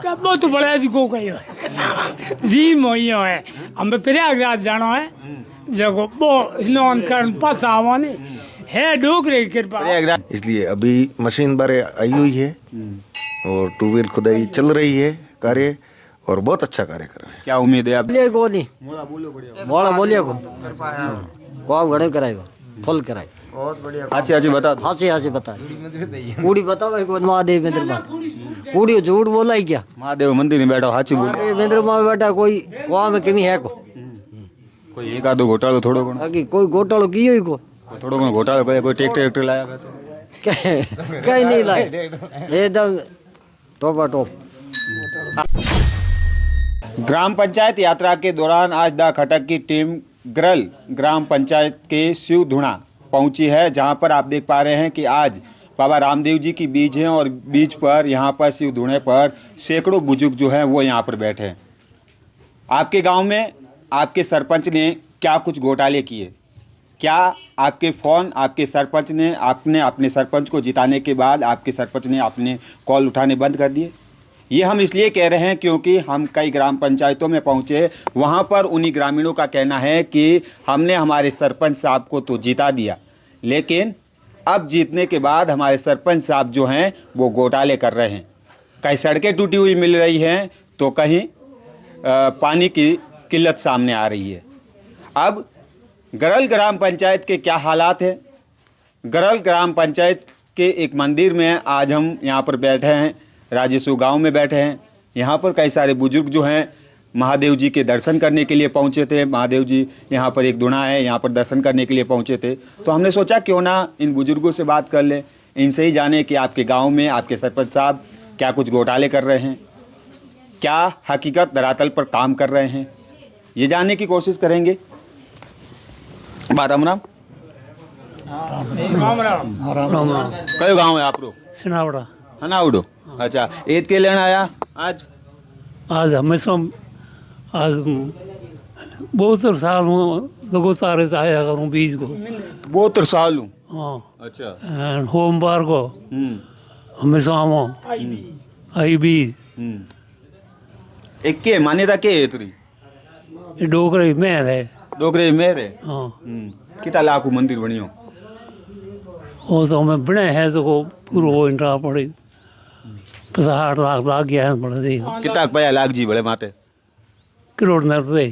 बहुत बड़ा जी को कही जी मोइयो है हम प्रयागराज जाना है जगो वो हिनोन कर पास आवाने है डोगरे की कृपा। इसलिए अभी मशीन बारे आई हुई है और टूबेल खुदाई चल रही है कार्य और बहुत अच्छा कार्य कर रहे हैं। क्या उम्मीद है आप? को नहीं मोड़ा बोलिए को काम घड़े कराएगा फुल कराए बहुत बढ़िया। अच्छे अच्छे बता दो। हाँ से बता कूड़ी बताओ भाई को महादेव मंदिर बात कूड़ी झूठ बोला ही क्या महादेव मंदिर में बैठा हाची बोल महादेव मंदिर में बैठा कोई काम में कमी है को कोई एक आधो घोटालो थोड़ो घणो बाकी कोई घोटालो कियो ही को थोड़ो घणो घोटालो करे कोई ट्रैक्टर लाया है तो कहीं नहीं लाए एकदम टॉपा टॉप। ग्राम पंचायत यात्रा के दौरान आज दा खटक की टीम गरल ग्राम पंचायत के शिव धुणा पहुंची है, जहां पर आप देख पा रहे हैं कि आज बाबा रामदेव जी की बीज है और बीज पर यहाँ पर शिव धुणे पर सैकड़ों बुजुर्ग जो हैं वो यहाँ पर बैठे हैं। आपके गांव में आपके सरपंच ने क्या कुछ घोटाले किए? क्या आपके फ़ोन आपके सरपंच ने आपने अपने सरपंच को जिताने के बाद आपके सरपंच ने अपने कॉल उठाने बंद कर दिए? ये हम इसलिए कह रहे हैं क्योंकि हम कई ग्राम पंचायतों में पहुंचे, वहां पर उन्हीं ग्रामीणों का कहना है कि हमने हमारे सरपंच साहब को तो जिता दिया, लेकिन अब जीतने के बाद हमारे सरपंच साहब जो हैं वो घोटाले कर रहे हैं। कहीं सड़कें टूटी हुई मिल रही हैं तो कहीं पानी की किल्लत सामने आ रही है। अब गरल ग्राम पंचायत के क्या हालात हैं? गरल ग्राम पंचायत के एक मंदिर में आज हम यहाँ पर बैठे हैं, राजेसू गांव में बैठे हैं। यहाँ पर कई सारे बुजुर्ग जो हैं महादेव जी के दर्शन करने के लिए पहुँचे थे। महादेव जी यहाँ पर एक धुना है, यहाँ पर दर्शन करने के लिए पहुँचे थे। तो हमने सोचा क्यों ना इन बुजुर्गों से बात कर लें, इनसे ही जाने कि आपके गांव में आपके सरपंच साहब क्या कुछ घोटाले कर रहे हैं, क्या हकीकत धरातल पर काम कर रहे हैं, ये जानने की कोशिश करेंगे। राम राम कयो गाँव है आप? सुनावड़ा हनाउडो। अच्छा, ईद के लेना आया आज? आज हमेशा आज बहुत साल लगो सारे से आया करूँ बीज को 72 साल हूँ। हाँ अच्छा। होमवार को हमेशा आवो आई बीज एक के मान्यता के है तुरी? ये डोगरे में है डोगरे मेरे। हाँ कितना लाखों मंदिर बनियो? वो तो हमें बने है तो को पूरा हो इंट्रा पड़े 60 लाख लाग गया है बड़ा देगा कितना पया लाख जी बड़े माते करोड़ न दे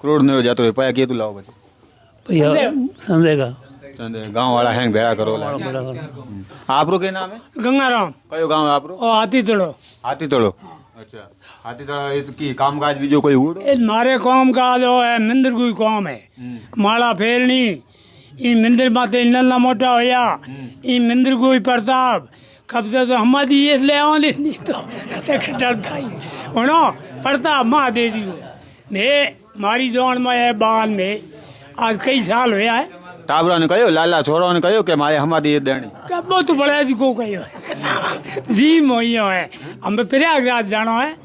करोड़ नहीं हो जाते हो पया के तू लाओ बचे भैया संदेगा गांव वाला हैंग भेड़ा करो। बड़ा आप रो के नाम है? गंगाराम कयो गांव है आप रो? और हाथी तोड़ो हाथी तोड़ो। अच्छा, हाथी तोड़ो की कामकाज भी जो कोई हुड़? मारे काम का जो है मंदिर कोई काम है माला फेरनी ये मंदिर माते नल्ला मोटा होया ये मंदिर कोई प्रताप कब तो हमारी ये ले आओ नहीं तो डरता ही होना प्रताप महादेव जी को मैं मारी जोन में है बाल में आज कई साल होया है। टाबरा ने कहो लाला छोरा ने कहो कि मारे हमारी ये देनी बहुत बड़ा जी को कही जी मोइयो है हम प्रयागराज जाना है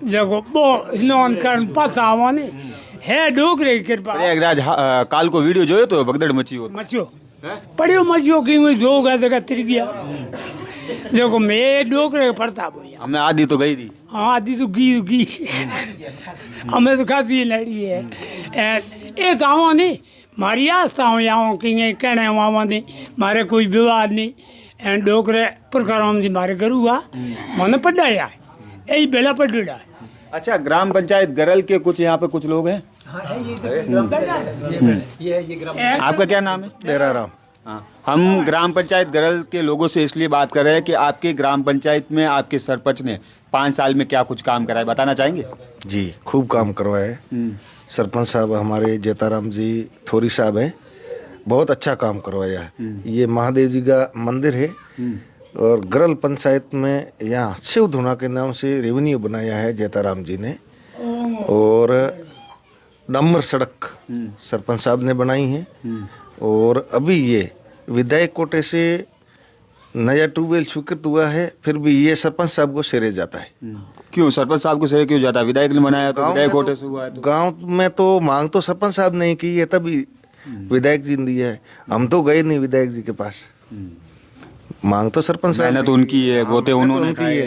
जगो वो हिनोन कर पास आवाने है डोगरे की कृपा। प्रयागराज काल को वीडियो जो तो भगदड़ मची हो मचियो पढ़ियो मचियो की दो गया तिर गया देखो मैं डोगरे पढ़ता बोया हमें आधी तो गई थी। हाँ आधी तो गी हमें तो खासी लड़ी है ये तो आवा नहीं मारी आस्था हूँ यहाँ कि कहने वहाँ नहीं मारे कोई विवाद नहीं एंड डोगरे प्रकार जी मारे करूँगा मैंने पढ़ाया यही बेला पढ़ा है। अच्छा, ग्राम पंचायत गरल के कुछ यहाँ पे कुछ लोग हैं। आपका क्या नाम है? तेरा राम। हाँ, हम ग्राम पंचायत गरल के लोगों से इसलिए बात कर रहे हैं कि आपके ग्राम पंचायत में आपके सरपंच ने 5 साल में क्या कुछ काम कराया, बताना चाहेंगे? जी खूब काम करवाए। सरपंच साहब हमारे जेताराम जी थोरी साहब हैं, बहुत अच्छा काम करवाया है। ये महादेव जी का मंदिर है और गरल पंचायत में यहाँ शिव धुना के नाम से रेवेन्यू बनाया है जेताराम जी ने, और डामर सड़क सरपंच साहब ने बनाई है। और अभी ये विधायक कोटे से नया ट्यूबवेल स्वीकृत हुआ है, फिर भी ये सरपंच साहब को सिरे जाता है। क्यों सरपंच साहब को सिरे क्यों जाता है? विधायक ने बनाया तो विधायक कोटे से हुआ है। गांव में तो मांग तो सरपंच साहब ने की है, तभी विधायक जी ने दिया है। हम तो गए नहीं विधायक जी के पास, मांग तो सरपंच साहब मेहनत उनकी है, गोते उन्होंने की है।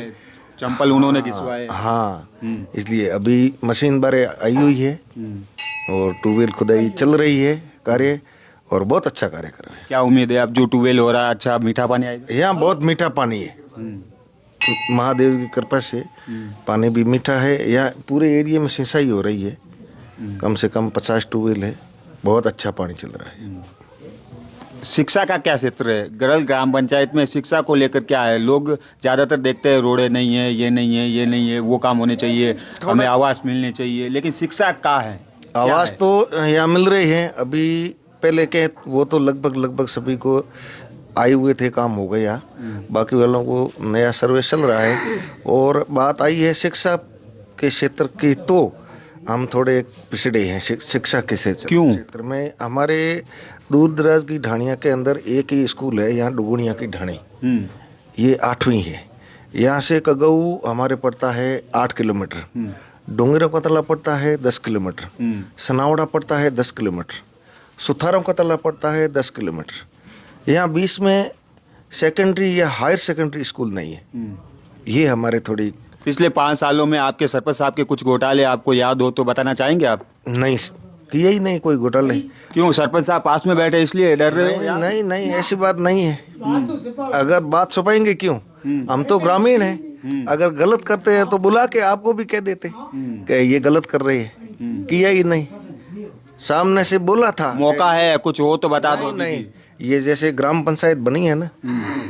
चंपल उन्होंने घिसवाए। हाँ, इसलिए अभी मशीन बारे आई हुई है और ट्यूबवेल खुदाई चल रही है कार्य, और बहुत अच्छा कार्य कर रहे हैं। क्या उम्मीद है अब जो ट्यूबवेल हो रहा है अच्छा मीठा पानी आएगा? यहाँ बहुत मीठा पानी है, महादेव की कृपा से पानी भी मीठा है। यहाँ पूरे एरिया में सिंचाई हो रही है, कम से कम 50 ट्यूबवेल है, बहुत अच्छा पानी चल रहा है। शिक्षा का क्या क्षेत्र है गरल ग्राम पंचायत में? शिक्षा को लेकर क्या है? लोग ज़्यादातर देखते हैं रोडें नहीं है, ये नहीं है, ये नहीं है, वो काम होने चाहिए, हमें आवास मिलने चाहिए, लेकिन शिक्षा कहाँ है? आवास तो यहाँ मिल रहे हैं अभी, पहले के वो तो लगभग सभी को आए हुए थे, काम हो गया, बाकी वालों को नया सर्वे चल रहा है। और बात आई है शिक्षा के क्षेत्र की, तो हम थोड़े पिछड़े हैं शिक्षा के क्षेत्र में। हमारे दूर दराज की ढाणिया के अंदर एक ही स्कूल है, यहाँ डुगुनिया की ढाणी, ये 8वीं है। यहाँ से कगऊ हमारे पड़ता है 8 किलोमीटर, डोंगरा का तला पड़ता है 10 किलोमीटर, सनावड़ा पड़ता है 10 किलोमीटर, सुथारों का तला पड़ता है 10 किलोमीटर। यहाँ 20 में सेकेंडरी या हायर सेकेंडरी स्कूल नहीं है। ये हमारे थोड़ी पिछले 5 सालों में आपके सरपंच साहब के कुछ घोटाले आपको याद हो तो बताना चाहेंगे आप? नहीं किया ही नहीं, कोई घोटाले। क्यों? सरपंच साहब पास में बैठे इसलिए डर रहे हो? नहीं, ऐसी बात नहीं है। अगर बात छुपाएंगे क्यों? हम तो ग्रामीण हैं, अगर गलत करते हैं तो बुला के आपको भी कह देते कि ये गलत कर रहे हैं। किया ही नहीं, सामने से बोला था। मौका है, कुछ हो तो बता दो। नहीं, ये जैसे ग्राम पंचायत बनी है ना,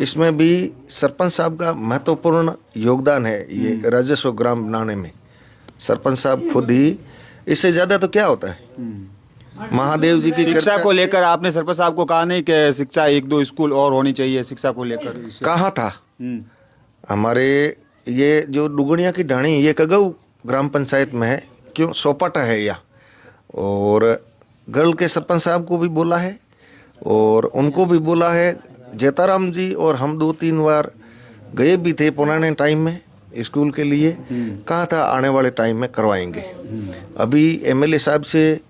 इसमें भी सरपंच साहब का महत्वपूर्ण योगदान है। ये राजस्व ग्राम बनाने में सरपंच साहब खुद ही, इससे ज्यादा तो क्या होता है। महादेव जी की शिक्षा को लेकर आपने सरपंच साहब को कहा नहीं कि शिक्षा 1-2 स्कूल और होनी चाहिए शिक्षा को लेकर? कहा था। हमारे ये जो डुगुनिया की ढाणी, ये कगऊ ग्राम पंचायत में है, क्यों सोपाटा है यहाँ, और गर्ल के सरपंच साहब को भी बोला है और उनको भी बोला है। जेताराम जी और हम 2-3 बार गए भी थे पुराने टाइम में स्कूल के लिए, कहा था आने वाले टाइम में करवाएंगे। अभी एमएलए साहब से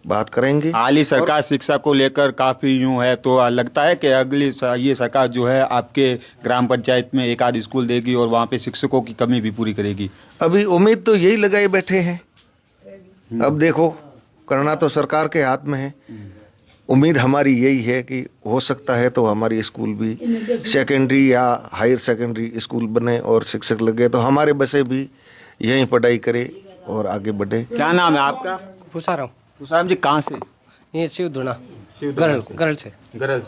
बात करेंगे। हाल ही सरकार शिक्षा को लेकर काफ़ी यूं है, तो लगता है कि अगली ये सरकार जो है आपके ग्राम पंचायत में एक आध स्कूल देगी और वहाँ पे शिक्षकों की कमी भी पूरी करेगी? अभी उम्मीद तो यही लगाए बैठे हैं, अब देखो, करना तो सरकार के हाथ में है। उम्मीद हमारी यही है कि हो सकता है तो हमारी स्कूल भी सेकेंडरी या हायर सेकेंडरी स्कूल बने और शिक्षक लगे तो हमारे बच्चे भी यहीं पढ़ाई करे और आगे बढ़े। क्या नाम है आपका? पुसाराम। पुसाराम जी कहाँ से? ये शिवधुना गरल से। गरल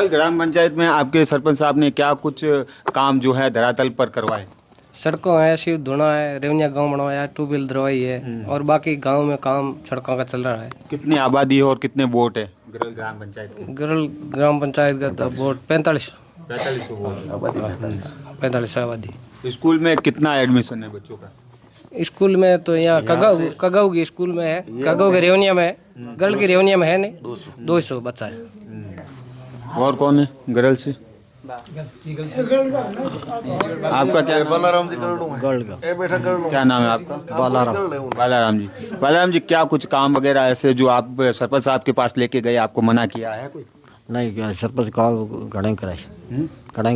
ग्राम पंचायत में आपके सरपंच साहब ने क्या कुछ काम जो है धरातल पर करवाए? सड़कों है, शिवधुना है, रेवनिया गांव बनवाया, ट्यूबवेल दरवाई है, और बाकी गांव में काम सड़कों का चल रहा है। कितनी आबादी है और कितने वोट है गरल ग्राम पंचायत में? गरल ग्राम पंचायत का तो वोट 45 आबादी। स्कूल में कितना एडमिशन है बच्चों का? स्कूल में तो यहाँ कगऊ की स्कूल में है, कगऊ के रेवनिया में है, गरल की रेवनिया में है नहीं, 200 बच्चा है। और कौन है गरल से? आपका क्या बालाराम जी क्या नाम है आपका? बालाराम जी क्या कुछ काम वगैरह ऐसे जो आप सरपंच साहब के पास लेके गए, आपको मना किया है कोई? नहीं क्या सरपंच का कढ़ाई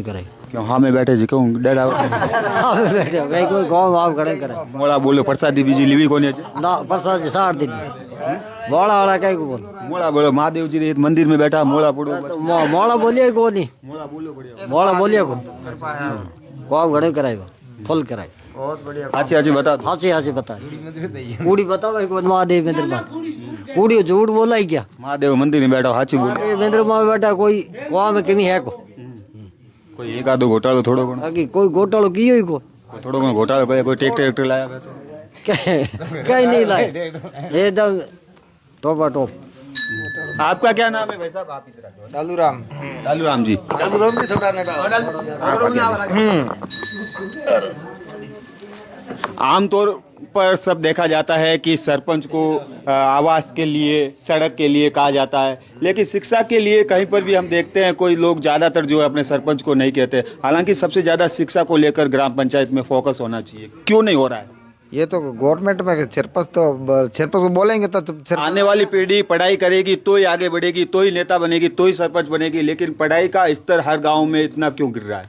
कराई क्यों हाँ में बैठे जी क्यों डर आओ बैठे भाई कोई गाँव आप कढ़ाई कराई मोड़ा बोलो प्रसादी बीजी लिवी कोने ना प्रसाद 60 दिन मोड़ा वाला कहीं को बोल मोड़ा बोलो महादेव जी ने मंदिर में बैठा मोड़ा बोलो तो मोड़ा बोलिए को नहीं मोड़ा बोलो बढ़िया मोड़ा बोलिए को गाँव कढ़ाई कराई फुल कराई बहुत बढ़िया। अच्छी बता दो। हाँ बता कूड़ी बताओ भाई को महादेव मंदिर बात कूड़ी झूठ बोला ही क्या? महादेव मंदिर में बैठा हाची बोलो महादेव मंदिर में बैठा कोई गाँव में कमी है को कोई एक आधो घोटालो थोड़ो घणो बाकी कोई घोटालो कियो ही को थोड़ो घणो घोटालो कोई ट्रैक्टर लाया कहीं नहीं लाए एकदम टॉप आपका क्या नाम है भाई साहब? आप इधर डालूराम जी आमतौर पर सब देखा जाता है कि सरपंच को आवास के लिए सड़क के लिए कहा जाता है, लेकिन शिक्षा के लिए कहीं पर भी हम देखते हैं कोई लोग ज़्यादातर जो है अपने सरपंच को नहीं कहते। हालांकि सबसे ज़्यादा शिक्षा को लेकर ग्राम पंचायत में फोकस होना चाहिए, क्यों नहीं हो रहा है? ये तो गवर्नमेंट में सरपंच को बोलेंगे तो आने वाली पीढ़ी पढ़ाई करेगी तो ही आगे बढ़ेगी, तो ही नेता बनेगी, तो ही सरपंच बनेगी, लेकिन पढ़ाई का स्तर हर गाँव में इतना क्यों गिर रहा है?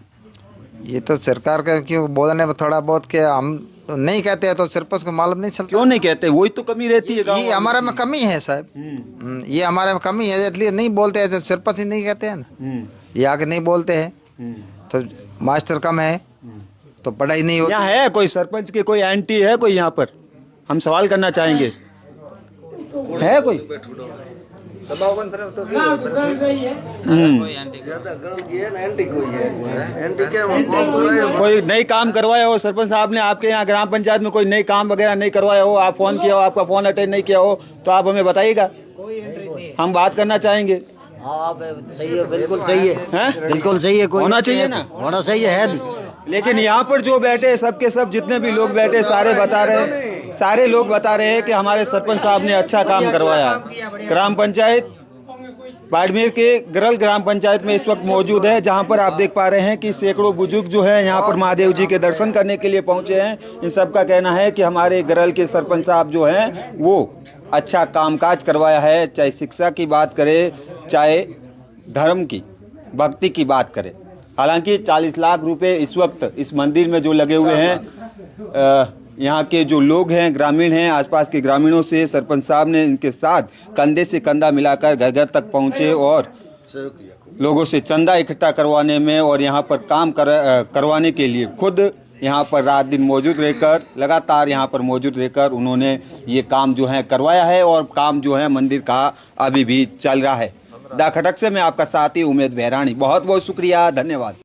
ये तो सरकार का क्यों बोलने में थोड़ा बहुत के हम नहीं कहते हैं तो सरपंच को मालूम नहीं चलता। क्यों नहीं कहते? वही तो कमी रहती है गाँव ये हमारे में कमी है साहब। ये हमारे में कमी है इसलिए नहीं बोलते हैं, तो सरपंच ही नहीं कहते हैं ना, ये आके नहीं बोलते हैं। तो मास्टर कम है तो पढ़ाई नहीं होती। यहाँ है कोई सरपंच के कोई एंटी है कोई यहाँ पर? हम सवाल करना चाहेंगे, है कोई? कोई नई काम करवाया हो सरपंच साहब ने आपके यहाँ ग्राम पंचायत में? कोई नई काम वगैरह नहीं करवाया हो, आप फोन किया हो, आपका फोन अटेंड नहीं किया हो तो आप हमें बताइएगा, हम बात करना चाहेंगे। आप सही है, बिल्कुल सही है, हैं? बिल्कुल सही है। कोई होना चाहिए ना? होना चाहिए है भी। लेकिन यहाँ पर जो बैठे सबके सब जितने भी लोग बैठे सारे लोग बता रहे हैं कि हमारे सरपंच साहब ने अच्छा काम करवाया है। ग्राम पंचायत बाड़मेर के गरल ग्राम पंचायत में इस वक्त मौजूद है, जहाँ पर आप देख पा रहे हैं कि सैकड़ों बुजुर्ग जो है यहाँ पर महादेव जी के दर्शन करने के लिए पहुँचे हैं। इन सबका कहना है कि हमारे गरल के सरपंच साहब जो हैं वो अच्छा कामकाज करवाया है, चाहे शिक्षा की बात करें, चाहे धर्म की भक्ति की बात करें। हालांकि 40 लाख रुपए इस वक्त इस मंदिर में जो लगे हुए हैं, यहाँ के जो लोग हैं, ग्रामीण हैं, आसपास के ग्रामीणों से सरपंच साहब ने इनके साथ कंधे से कंधा मिलाकर घर घर तक पहुँचे और लोगों से चंदा इकट्ठा करवाने में और यहाँ पर काम करवाने के लिए खुद यहाँ पर रात दिन मौजूद रहकर, लगातार यहाँ पर मौजूद रहकर उन्होंने ये काम जो है करवाया है और काम जो है मंदिर का अभी भी चल रहा है। द खटक से मैं आपका साथी उमेद बहरानी, बहुत बहुत शुक्रिया, धन्यवाद।